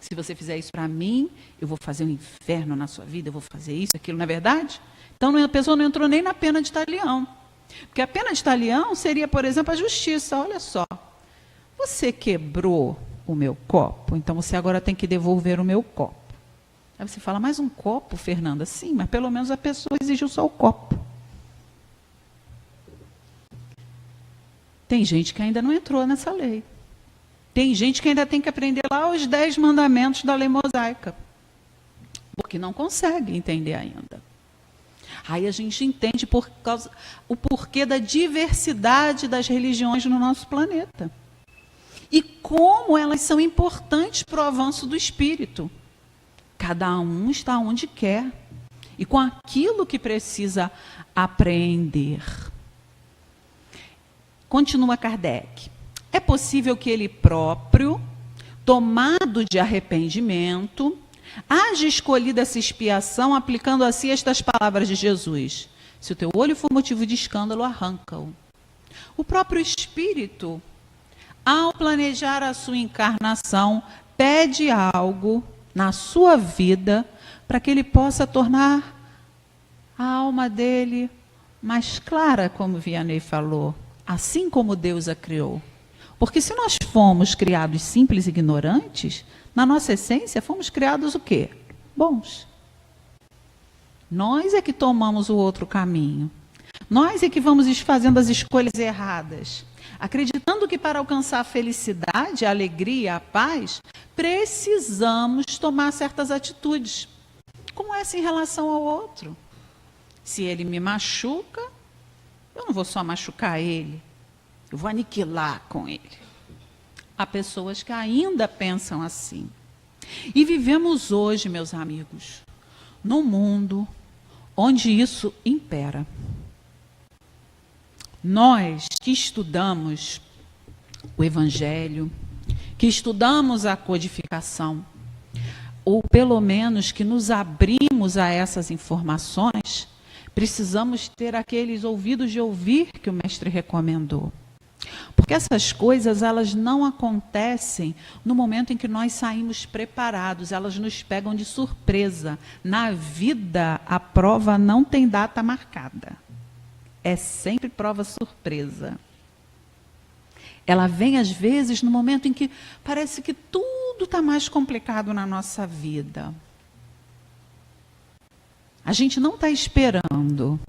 Se você fizer isso para mim, eu vou fazer um inferno na sua vida, eu vou fazer isso, aquilo, não é verdade? Então, a pessoa não entrou nem na pena de talião. Porque a pena de talião seria, por exemplo, a justiça. Olha só, você quebrou o meu copo, então você agora tem que devolver o meu copo. Aí você fala: mais um copo, Fernanda? Sim, mas pelo menos a pessoa exigiu só o copo. Tem gente que ainda não entrou nessa lei. Tem gente que ainda tem que aprender lá os 10 mandamentos da lei mosaica. Porque não consegue entender ainda. Aí a gente entende o porquê da diversidade das religiões no nosso planeta. E como elas são importantes para o avanço do espírito. Cada um está onde quer. E com aquilo que precisa apreender. Continua Kardec. É possível que ele próprio, tomado de arrependimento, haja escolhido essa expiação aplicando a si estas palavras de Jesus: se o teu olho for motivo de escândalo, arranca-o. O próprio Espírito, ao planejar a sua encarnação, pede algo na sua vida para que ele possa tornar a alma dele mais clara, como Vianney falou, assim como Deus a criou. Porque se nós fomos criados simples e ignorantes, na nossa essência fomos criados o quê? Bons. Nós é que tomamos o outro caminho. Nós é que vamos fazendo as escolhas erradas, acreditando que para alcançar a felicidade, a alegria, a paz, precisamos tomar certas atitudes. Como essa em relação ao outro? Se ele me machuca, eu não vou só machucar ele, eu vou aniquilar com ele. Há pessoas que ainda pensam assim. E vivemos hoje, meus amigos, num mundo onde isso impera. Nós que estudamos o Evangelho, que estudamos a codificação, ou pelo menos que nos abrimos a essas informações, precisamos ter aqueles ouvidos de ouvir que o Mestre recomendou. Porque essas coisas, elas não acontecem no momento em que nós saímos preparados, elas nos pegam de surpresa. Na vida, a prova não tem data marcada. É sempre prova surpresa. Ela vem, às vezes, no momento em que parece que tudo está mais complicado na nossa vida. A gente não está esperando.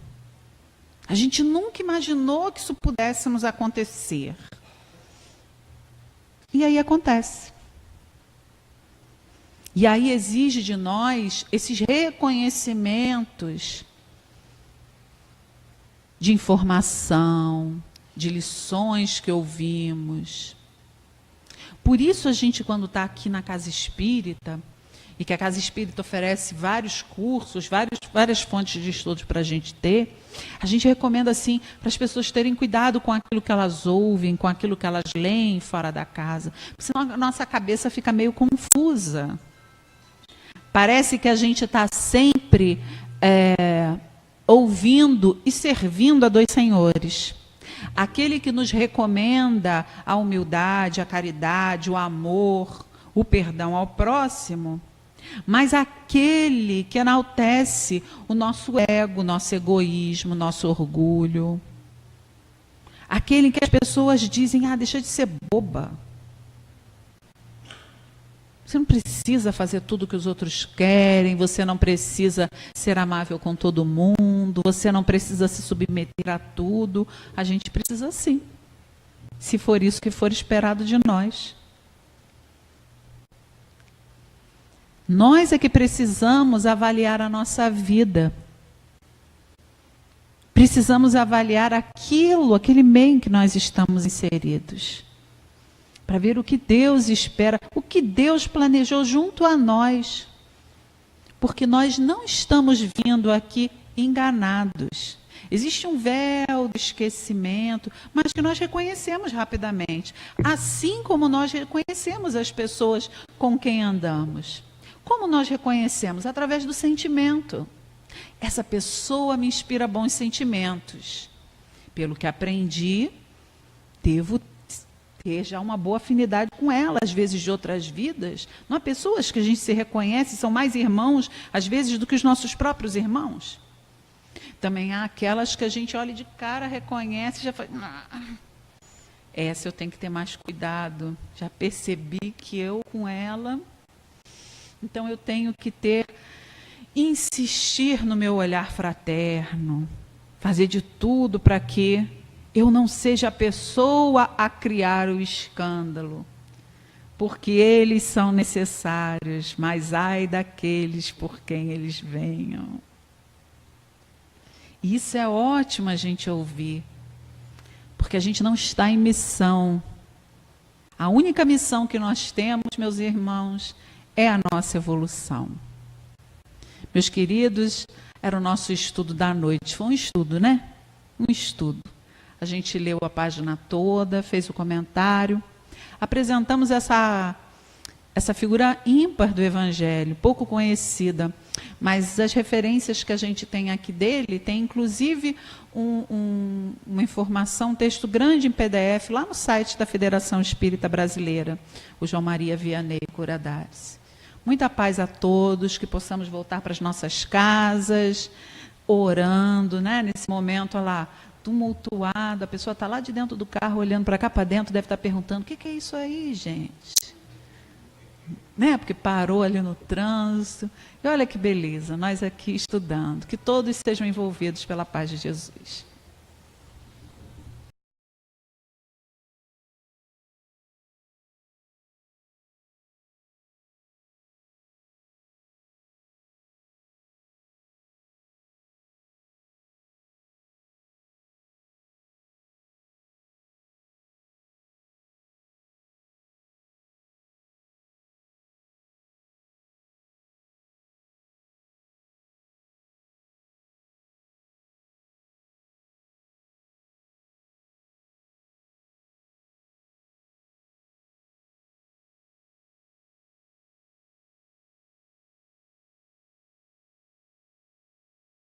A gente nunca imaginou que isso pudesse nos acontecer. E aí acontece. E aí exige de nós esses reconhecimentos de informação, de lições que ouvimos. Por isso a gente, quando está aqui na Casa Espírita, e que a Casa Espírita oferece vários cursos, várias fontes de estudos para a gente ter, a gente recomenda assim para as pessoas terem cuidado com aquilo que elas ouvem, com aquilo que elas leem fora da casa, porque senão a nossa cabeça fica meio confusa. Parece que a gente está sempre ouvindo e servindo a dois senhores. Aquele que nos recomenda a humildade, a caridade, o amor, o perdão ao próximo, mas aquele que enaltece o nosso ego, nosso egoísmo, nosso orgulho. Aquele que as pessoas dizem: ah, deixa de ser boba. Você não precisa fazer tudo o que os outros querem, você não precisa ser amável com todo mundo, você não precisa se submeter a tudo. A gente precisa sim, se for isso que for esperado de nós. Nós é que precisamos avaliar a nossa vida. Precisamos avaliar aquele meio em que nós estamos inseridos. Para ver o que Deus espera, o que Deus planejou junto a nós. Porque nós não estamos vindo aqui enganados. Existe um véu de esquecimento, mas que nós reconhecemos rapidamente. Assim como nós reconhecemos as pessoas com quem andamos. Como nós reconhecemos? Através do sentimento. Essa pessoa me inspira bons sentimentos. Pelo que aprendi, devo ter já uma boa afinidade com ela, às vezes de outras vidas. Não há pessoas que a gente se reconhece, são mais irmãos, às vezes, do que os nossos próprios irmãos. Também há aquelas que a gente olha de cara, reconhece e já fala: essa eu tenho que ter mais cuidado. Já percebi que eu com ela, então eu tenho que insistir no meu olhar fraterno, fazer de tudo para que eu não seja a pessoa a criar o escândalo, porque eles são necessários, mas ai daqueles por quem eles venham. E isso é ótimo a gente ouvir, porque a gente não está em missão. A única missão que nós temos, meus irmãos, é a nossa evolução. Meus queridos, era o nosso estudo da noite. Foi um estudo, né? Um estudo. a gente leu a página toda, fez o comentário. Apresentamos essa figura ímpar do Evangelho, pouco conhecida, mas as referências que a gente tem aqui dele, tem inclusive uma informação, um texto grande em PDF, lá no site da Federação Espírita Brasileira, o João Maria Vianney Curadares. Muita paz a todos, que possamos voltar para as nossas casas, orando, né? Nesse momento, olha lá, tumultuado, a pessoa está lá de dentro do carro, olhando para cá para dentro, deve estar perguntando, o que é isso aí, gente? Né? Porque parou ali no trânsito. E olha que beleza, nós aqui estudando, que todos sejam envolvidos pela paz de Jesus.